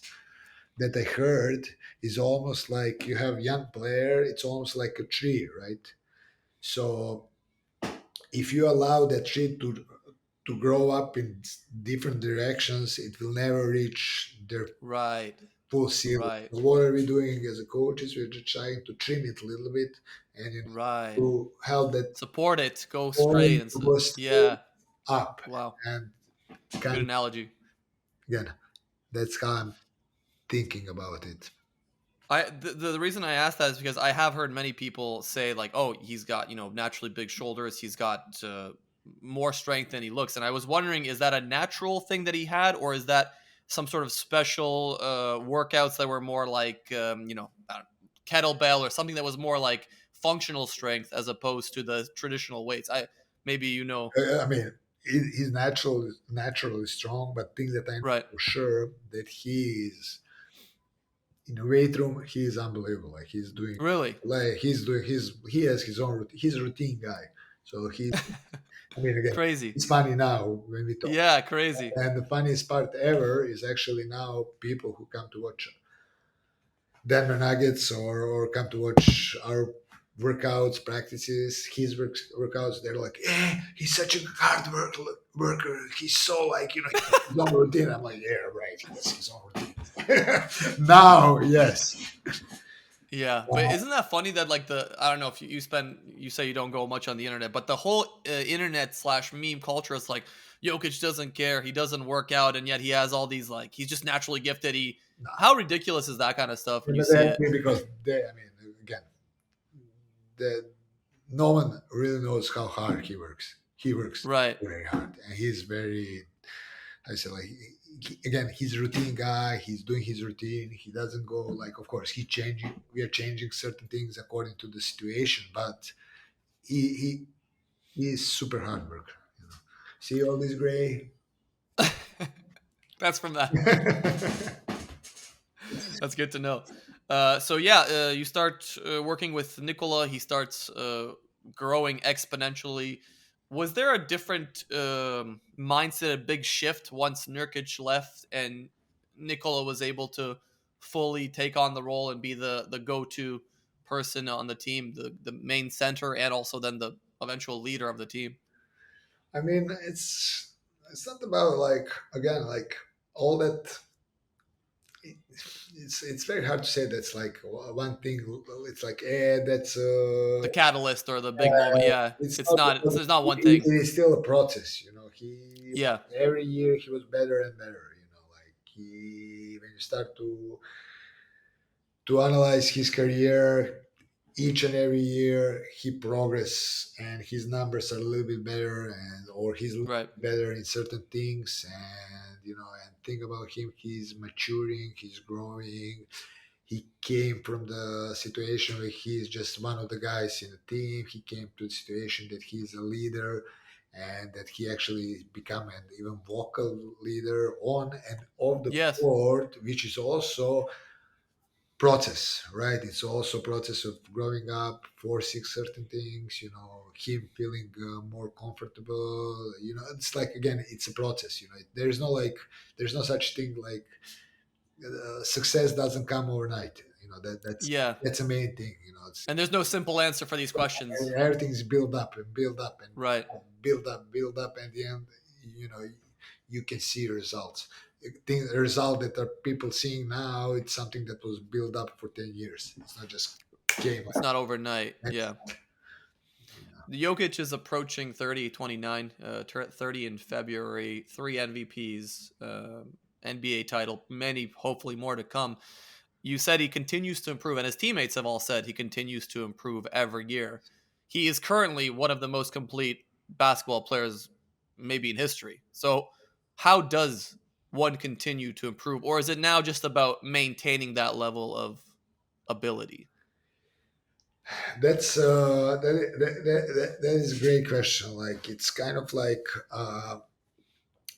that I heard is almost like you have young player. It's almost like a tree, right? So if you allow that tree to grow up in different directions, it will never reach their Right. full ceiling. Right. What are we doing as a coaches? We're just trying to trim it a little bit, and Right. to help that Support it. Go straight point and to stuff. go straight Yeah. up. Wow. And Good kind analogy. again, that's how I'm thinking about it. The reason I asked that is because I have heard many people say like, oh, he's got naturally big shoulders. He's got more strength than he looks. And I was wondering, is that a natural thing that he had, or is that some sort of special workouts that were more like I don't kettlebell or something that was more like functional strength as opposed to the traditional weights? Maybe I mean, he's naturally strong, but things that I know right, for sure that he is in the weight room, he is unbelievable. Like, really he has his own he's a routine guy. So I mean, again, crazy. it's funny now when we talk. Yeah, crazy. And the funniest part ever is actually now people who come to watch Denver Nuggets, or come to watch our workouts, practices, his workouts. They're like, he's such a hard worker. He's so like, his own routine. I'm like, yeah, right. He has his own routine. Now, yes. Yeah, but isn't that funny that like I don't know if you say you don't go much on the internet, but the whole internet slash meme culture is like Jokic doesn't care, he doesn't work out, and yet he has all these like he's just naturally gifted. How ridiculous is that kind of stuff when you see it? Because I mean, again, the, no one really knows how hard he works. He works Right. very hard, and he's very, I say, like, again, he's a routine guy. He's doing his routine. He doesn't go like, of course, he's changing. We are changing certain things according to the situation, but he is super hard worker. See all this gray? That's from that. That's good to know. So yeah, you start working with Nikola. He starts growing exponentially. Was there a different mindset, a big shift once Nurkic left and Nikola was able to fully take on the role and be the go-to person on the team, the main center, and also then the eventual leader of the team? I mean, it's not about like, again, like all that. It's very hard to say that's like one thing. It's like, that's The catalyst or the big moment. Yeah, it's it's not. not. There's not one It thing. is still a process. He Yeah. every year he was better and better. Like, when you start to analyze his career, each and every year he progress, and his numbers are a little bit better, or he's a little Right. bit better in certain things. And and think about him, he's maturing, he's growing. He came from the situation where he's just one of the guys in the team. He came to the situation that he's a leader, and that he actually become an even vocal leader on and off the Yes. court, which is also process, right? It's also process of growing up, forcing certain things, him feeling more comfortable. It's like, again, it's a process. There's no such thing like success doesn't come overnight. Yeah. That's the main thing. And there's no simple answer for these questions. Everything's build up and build up and Right. build up, and the end, you know, you can see results. The result that are people seeing now, it's something that was built up for 10 years. It's not just came. It's not overnight. Yeah. Yeah. Jokic is approaching 30, 29, 30 in February, 3 MVPs, NBA title, many, hopefully more to come. You said he continues to improve, and his teammates have all said he continues to improve every year. He is currently one of the most complete basketball players, maybe in history. So, how does one continue to improve, or is it now just about maintaining that level of ability? That is a great question. Like, it's kind of like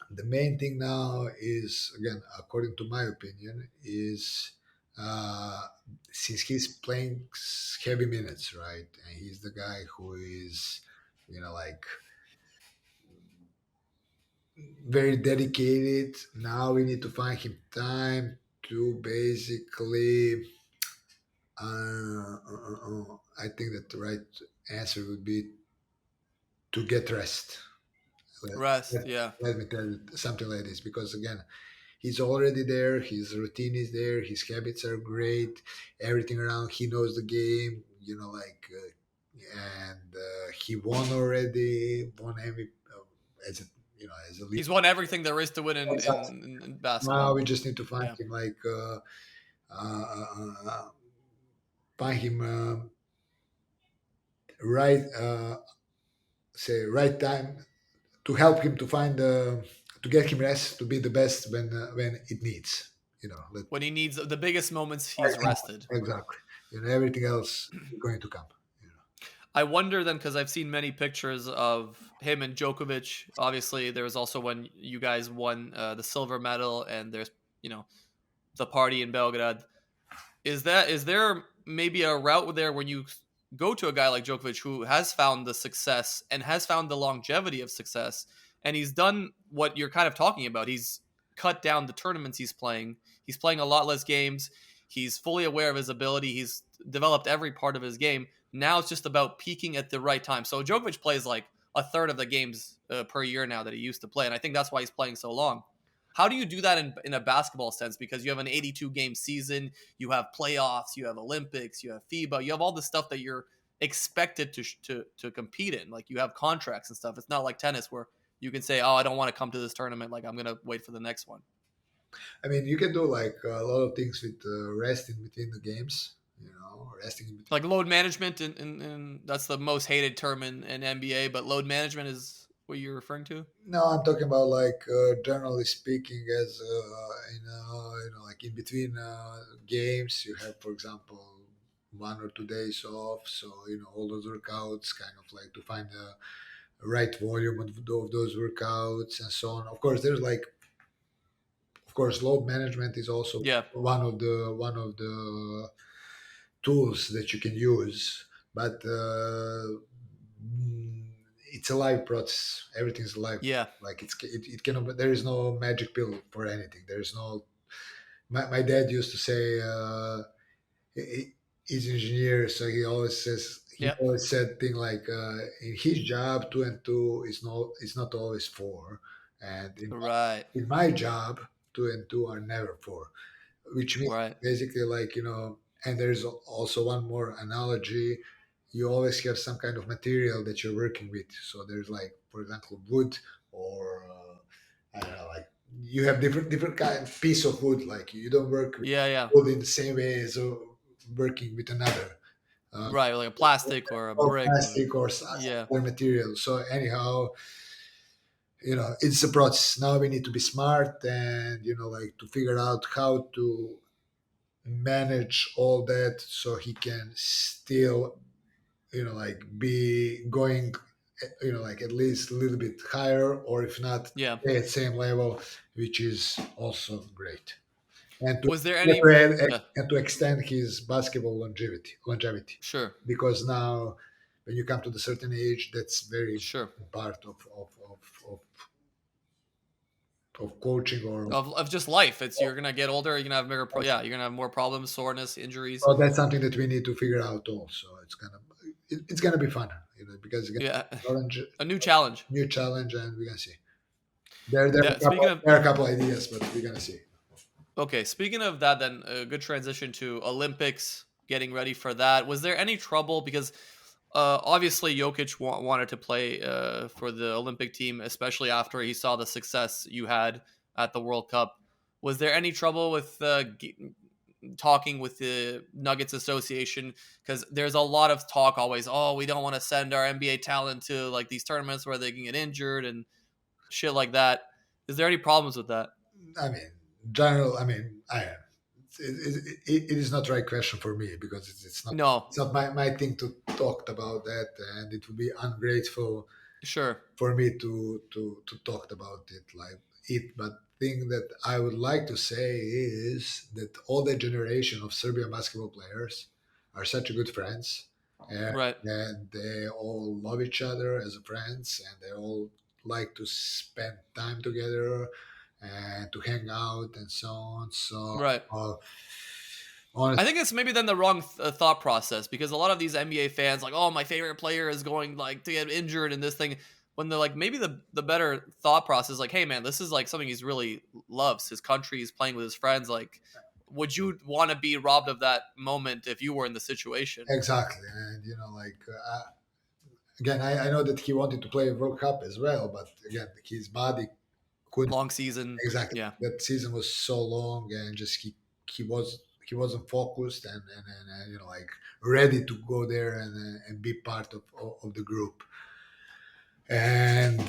the main thing now is, again, according to my opinion, is uh, since he's playing heavy minutes, right, and he's the guy who is, like, very dedicated. Now we need to find him time to basically. I think that the right answer would be to get rest. Let, Rest, let, yeah. let me tell you something like this, because again, he's already there. His routine is there. His habits are great. Everything around, he knows the game. And he won already. Won MVP as a as a leader. He's won everything there is to win in, Exactly. in Now basketball. we just need to find Yeah. him, like find him right say right time to help him to find to get him rest to be the best when it needs. Let, When he needs the biggest moments, he's rested. exactly. Everything else is going to come. I wonder then, because I've seen many pictures of him and Djokovic. Obviously, there was also when you guys won the silver medal, and there's you know the party in Belgrade. Is there maybe a route there when you go to a guy like Djokovic who has found the success and has found the longevity of success, and he's done what you're kind of talking about? He's cut down the tournaments he's playing. He's playing a lot less games. He's fully aware of his ability. He's developed every part of his game. Now it's just about peaking at the right time. So Djokovic plays like a third of the games per year now that he used to play, and I think that's why he's playing so long. How do you do that in a basketball sense? Because you have an 82 game season, you have playoffs, you have Olympics, you have FIBA, you have all the stuff that you're expected to compete in. Like you have contracts and stuff. It's not like tennis where you can say, "Oh, I don't want to come to this tournament. Like I'm gonna wait for the next one." I mean, you can do like a lot of things with rest in between the games. Resting in between. Like load management, and that's the most hated term in NBA. But load management is what you're referring to. No, I'm talking about, like, generally speaking, as like in between games, you have, for example, 1 or 2 days off. So all those workouts, kind of like to find the right volume of those workouts and so on. Of course, load management is also Yeah, one of the tools that you can use, but it's a live process. Everything's live. yeah, Like, it cannot. There is no magic pill for anything. There is no. My dad used to say he's an engineer, so he yeah. always said thing like in his job 2 and 2 is not always four, and Right, in my job 2 and 2 are never four, which means right. basically, like, and there's also one more analogy. You always have some kind of material that you're working with. So there's, like, for example, wood, or I don't know, like, you have different kind of piece of wood. Like, you don't work with Yeah, yeah. wood in the same way as working with another, uh, Right, like a plastic or a or brick or plastic, or yeah, other material. So anyhow, it's a process. Now we need to be smart, and like, to figure out how to manage all that, so he can still, like, be going, like, at least a little bit higher, or if not, yeah. stay at same level, which is also great. and Was there any? Yeah, to extend his basketball longevity, sure, because now when you come to the certain age, that's very sure. part of coaching. Or Of just life. It's you're gonna get older. You're gonna have yeah, you're gonna have more problems, soreness, injuries. so that's something that we need to figure out also. It's gonna be fun, because it's Yeah, gonna be a new challenge. new challenge, and we're gonna see. Speaking of There are a couple ideas, but we're gonna see. okay, speaking of that, then a good transition to Olympics. Getting ready for that. Was there any trouble because obviously Jokic wanted to play for the Olympic team, especially after he saw the success you had at the World Cup. Was there any trouble with talking with the Nuggets Association? Because there's a lot of talk always. Oh, we don't want to send our NBA talent to like these tournaments where they can get injured and shit like that. Is there any problems with that? I mean, general. I mean, it is not right question for me, because No, it's not my thing to talk about that, and it would be ungrateful sure, for me to talk about it like it. But thing that I would like to say is that all the generation of Serbian basketball players are such good friends, right, and they all love each other as friends, and they all like to spend time together and to hang out and so on. So right. I honestly, think it's maybe then the wrong thought process because a lot of these NBA fans like, oh, my favorite player is going like to get injured in this thing. When they're like, maybe the better thought process is like, hey man, this is like something he's really loves. His country, he's playing with his friends. Like, would you want to be robbed of that moment if you were in the situation? exactly, and like. Again, I know that he wanted to play a World Cup as well, but again, his body couldn't. Long season, Exactly, yeah, that season was so long, and just he wasn't focused, and like ready to go there and be part of the group. And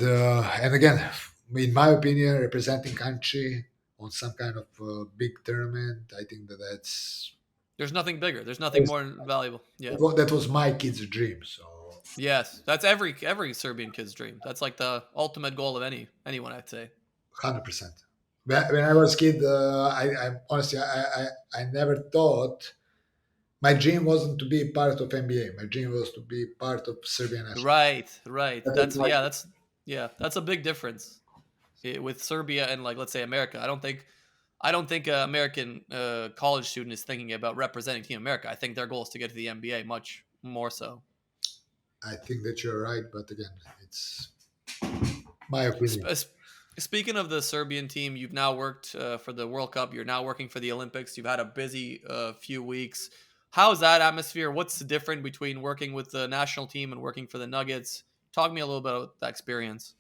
again, in my opinion, representing country on some kind of big tournament, I think that's there's nothing bigger. There's nothing more valuable. Yeah, that was my kid's dream. So yes, that's every Serbian kid's dream. That's like the ultimate goal of anyone, I'd say. 100%. When I was a kid, I honestly, I never thought my dream wasn't to be part of NBA. My dream was to be part of Serbian national. Right, right. That was That's my, that's a big difference with Serbia and like let's say America. I don't think American college student is thinking about representing Team America. I think their goal is to get to the NBA much more so. I think that you're right, but again, it's my Sp- opinion. uh, sp- Speaking of the Serbian team, you've now worked for the World Cup. You're now working for the Olympics. You've had a busy few weeks. How's that atmosphere? What's the difference between working with the national team and working for the Nuggets? Talk to me a little bit about that experience.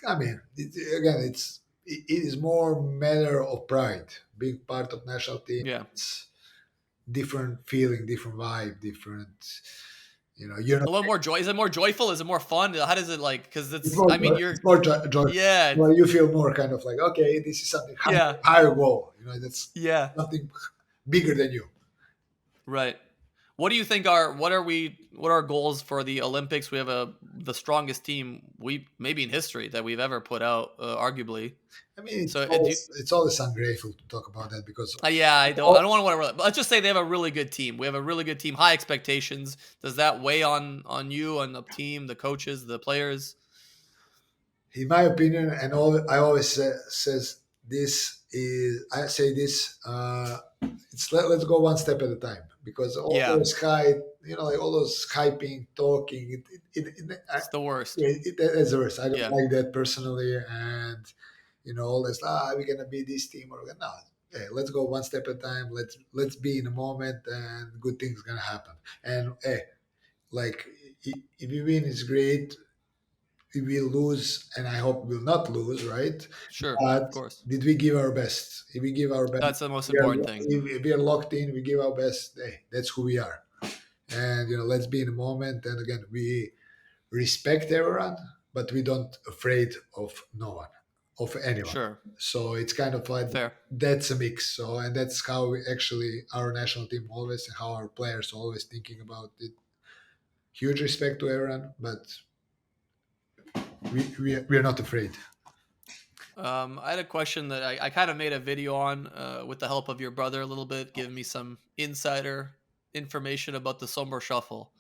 I mean, again, it is more matter of pride. Being part of national team, Yeah. it's different feeling, different vibe, different. You're not. A little more joy. Is it more joyful? Is it more fun? How does it like? Because It's it's. more, I mean, it's more joyful. yeah, Well, you feel more kind of like, okay, this is something yeah, higher goal. That's yeah. something bigger than you. Right. What do you think are what are our goals for the Olympics? We have the strongest team we maybe in history that we've ever put out, arguably. I mean, So it's always ungrateful to talk about that, because yeah, I don't want to. Let's just say they have a really good team. We have a really good team. High expectations. Does that weigh on you, on the team, the coaches, the players? in my opinion, and I always says this is I say this. Let's go one step at a time, because all Yeah, those like all those hyping, talking, it's the worst. that's the worst. I don't Yeah, like that personally, and all this. We're gonna be this team, or no. Hey, let's go one step at a time. Let's be in the moment, and good things gonna happen. And hey, like if we win, it's great. We will lose, and I hope we'll not lose, right? sure, of But course. did we give our best? If we give our best, That's the most important thing. if we are locked in, we give our best. Hey, that's who we are. And let's be in the moment. And again, we respect everyone, but we don't afraid of no one, of anyone. Sure, So it's kind of like fair. that's a mix. So, and that's how we actually our national team always, and how our players always thinking about it. Huge respect to everyone, but we are not afraid. I had a question that I kind of made a video on with the help of your brother a little bit, giving me some insider information about the Sombor Shuffle.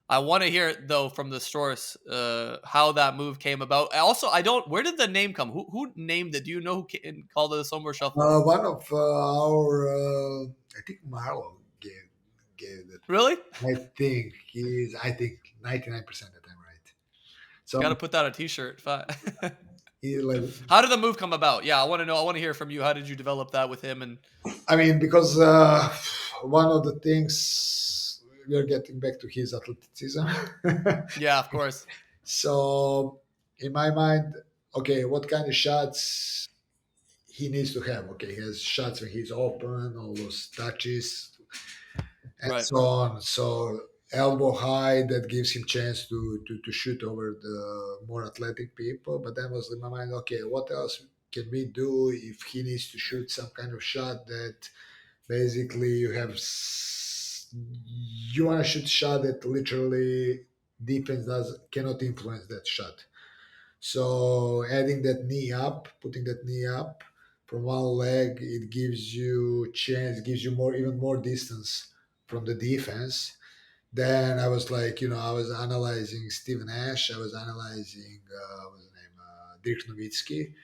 I want to hear it though from the source, how that move came about. Also, I don't. Where did the name come? Who named it? Do you know called it the Sombor Shuffle? One of our, I think Marlo gave it. Really? I think 99% of the time right. So Got to put that on a T-shirt. he like, How did the move come about? Yeah, I want to know. I want to hear from you. How did you develop that with him? And I mean, because one of the things we are getting back to his athleticism. yeah, of course. So in my mind, okay, what kind of shots he needs to have? Okay, he has shots when he's open, all those touches, and Right. so on. So elbow high that gives him chance to shoot over the more athletic people. But then was in my mind, okay, what else can we do if he needs to shoot some kind of shot that basically you want to shoot shot that literally defense does cannot influence that shot. So adding that knee up, putting that knee up from one leg, it gives you chance, gives you more, even more distance from the defense. Then I was like, I was analyzing Steve Nash. I was analyzing what's the name, Dirk Nowitzki.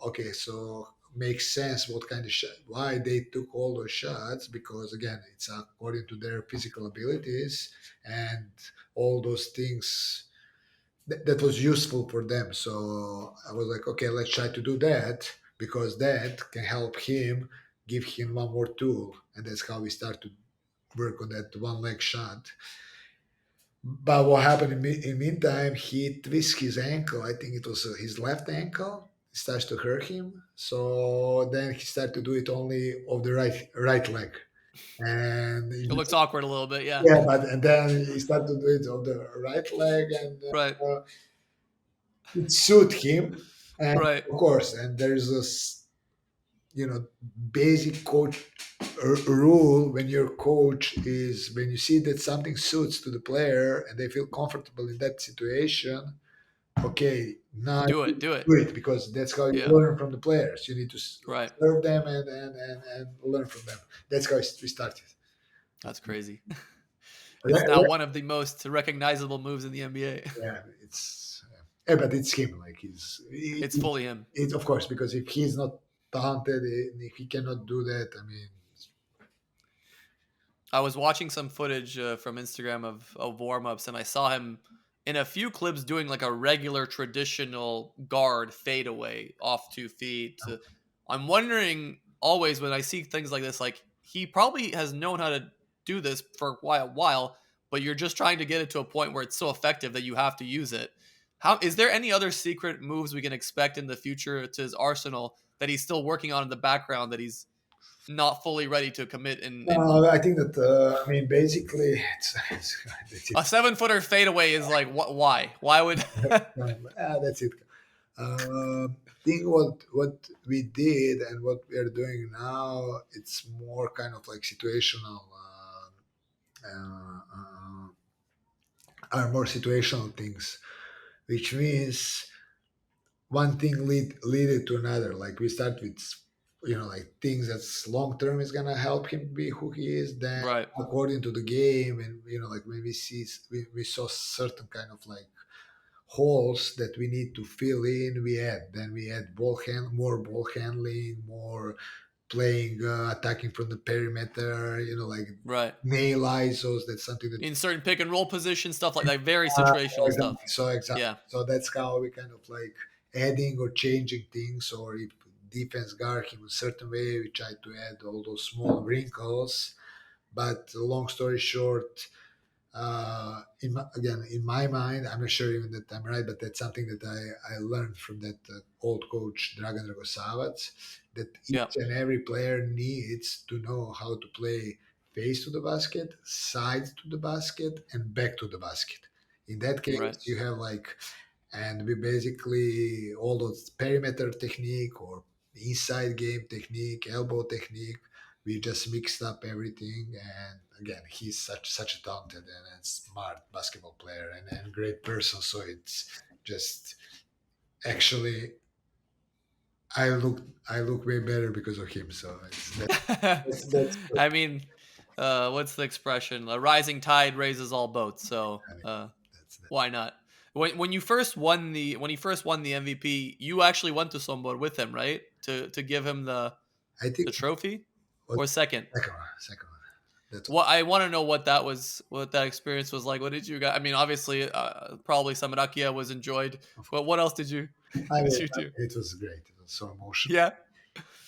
Okay, so makes sense what kind of shot, why they took all those shots, because again, it's according to their physical abilities and all those things that was useful for them. So I was like, okay, let's try to do that because that can help him, give him one more tool, and that's how we start to work on that one leg shot. But what happened in meantime, he twists his ankle. I think it was his left ankle. It starts to hurt him. So then he started to do it only of the right leg. And It looks awkward a little bit. Yeah. yeah, but and then he started to do it on the right leg, and Right. it suit him. And Right. of course, and there's this, basic coach rule when your coach is when you see that something suits to the player and they feel comfortable in that situation. Okay, now Do it. you Do it. do it because that's how you Yeah. learn from the players. You need to Right. serve them and learn from them. That's how we started. That's crazy. It's Right, now right. one of the most recognizable moves in the NBA. Yeah, but it's him. Like It's fully him. it's of course because if he's not talented, if he cannot do that, I mean, I was watching some footage from Instagram of warm ups, and I saw him in a few clips doing like a regular traditional guard fadeaway off 2 feet. I'm wondering always when I see things like this, like he probably has known how to do this for a while, but you're just trying to get it to a point where it's so effective that you have to use it. How is there any other secret moves we can expect in the future to his arsenal that he's still working on in the background that he's not fully ready to commit in I think that I mean basically that's it. a 7 footer fadeaway is like what? Why would? That's it. I think what we did and what we are doing now, it's more kind of like situational. Are more situational things, which means one thing lead to another. Like we start with like things that's long term is gonna help him be who he is. Then right, according to the game, and like when we saw certain kind of like holes that we need to fill in, we add more ball handling, more playing, attacking from the perimeter. Like right. nail ISOs. That's something that In certain pick and roll position stuff like that, very situational stuff. exactly. Yeah, So that's how we kind of like adding or changing things, or if defense guard him a certain way, we try to add all those small wrinkles. But long story short, again, in my mind, I'm not sure even that I'm right, but that's something that I learned from that old coach Dragan Dragosavac, that yeah, each and every player needs to know how to play face to the basket, side to the basket, and back to the basket. In that case, right, you have like, and we basically all those perimeter technique or inside game technique, elbow technique, we just mixed up everything. And again, he's such a talented and smart basketball player and great person. So it's just actually I look way better because of him. So that's I mean, what's the expression? A rising tide raises all boats. So that's that. why not? When you first won the when he first won the MVP, you actually went to Sombor with him, right? To give him I think the trophy, was or second. second one. That's What I want to know what that was, what that experience was like. What did you guys? I mean, obviously, probably some Rakia was enjoyed, but what else did you did you do? it was great. It was so emotional. Yeah,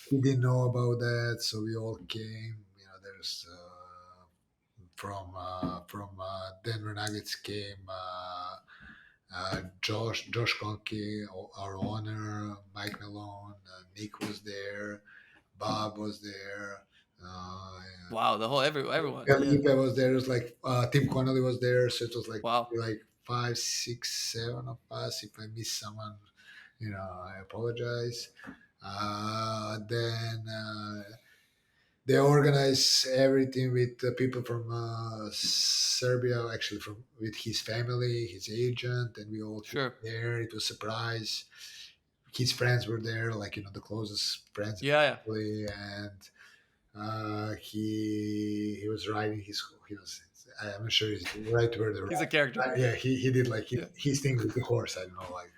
He didn't know about that, so we all came. There's from Denver Nuggets came Josh Conke, our owner, Mike Malone, Nick was there, Bob was there. Uh, wow, the whole everyone, yeah, Felipe was there. It was like Tim Connolly was there, so it was wow, like five, six, seven of us. If I miss someone, I apologize. Then they organize everything with people from Serbia, actually from with his family, his agent, and we all came sure, there. It was a surprise. His friends were there, like the closest friends, yeah, yeah. and he was riding his he was I'm not sure he's the right word or He's a character. yeah he did like Yeah, his thing with the horse. I don't know, like,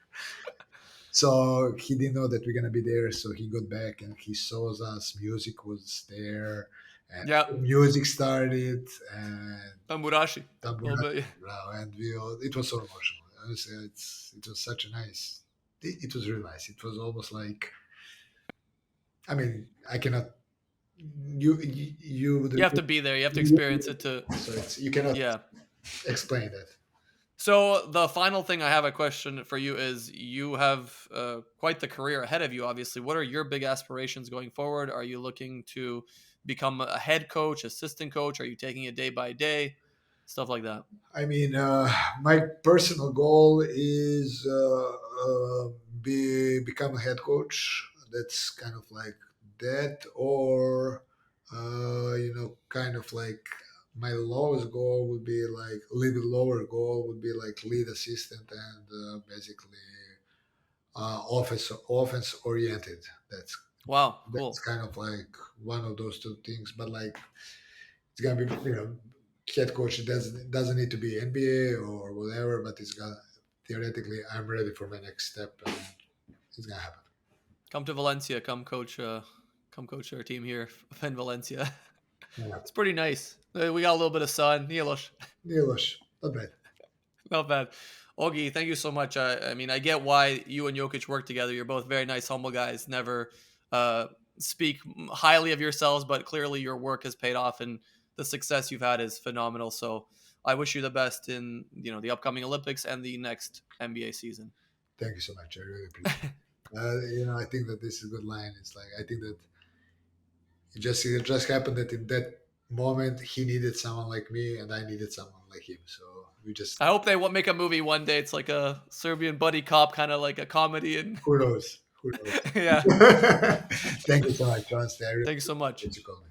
so he didn't know that we're gonna be there, so he got back and he saw us. Music was there, and yeah. music started, and Tamburashi, a little Tambura, bit. Yeah. and we all, it was so emotional. Honestly, it was such a nice. It was really nice. It was almost like, I mean, I cannot. You You have to be there. You have to experience it to, so you cannot yeah. explain that. So the final thing I have a question for you is you have quite the career ahead of you. Obviously, what are your big aspirations going forward? Are you looking to become a head coach, assistant coach? Are you taking it day by day, stuff like that? I mean, my personal goal is become a head coach. That's kind of like that, or kind of like my lowest goal would be like a little bit lower goal would be like lead assistant and basically offense oriented. That's Wow, that's cool. kind of like one of those two things. But like it's gonna be head coach. It doesn't need to be NBA or whatever, but it's gonna theoretically I'm ready for my next step and it's gonna happen. Come to Valencia. Come coach our team here in Valencia. Yeah. It's pretty nice. We got a little bit of sun. Nielos. Nilosh, not bad. Not bad. Ogi, thank you so much. I mean, I get why you and Jokic work together. You're both very nice, humble guys. Never speak highly of yourselves, but clearly your work has paid off, and the success you've had is phenomenal. So I wish you the best in the upcoming Olympics and the next NBA season. Thank you so much. I really appreciate it. I think that this is a good line. It's like I think that it just happened that in that moment he needed someone like me and I needed someone like him. So we just I hope they make a movie one day. It's like a Serbian buddy cop, kind of like a comedy, and who knows? Who knows? yeah. Thank you so much, John. I really Thank you so much. appreciate you calling.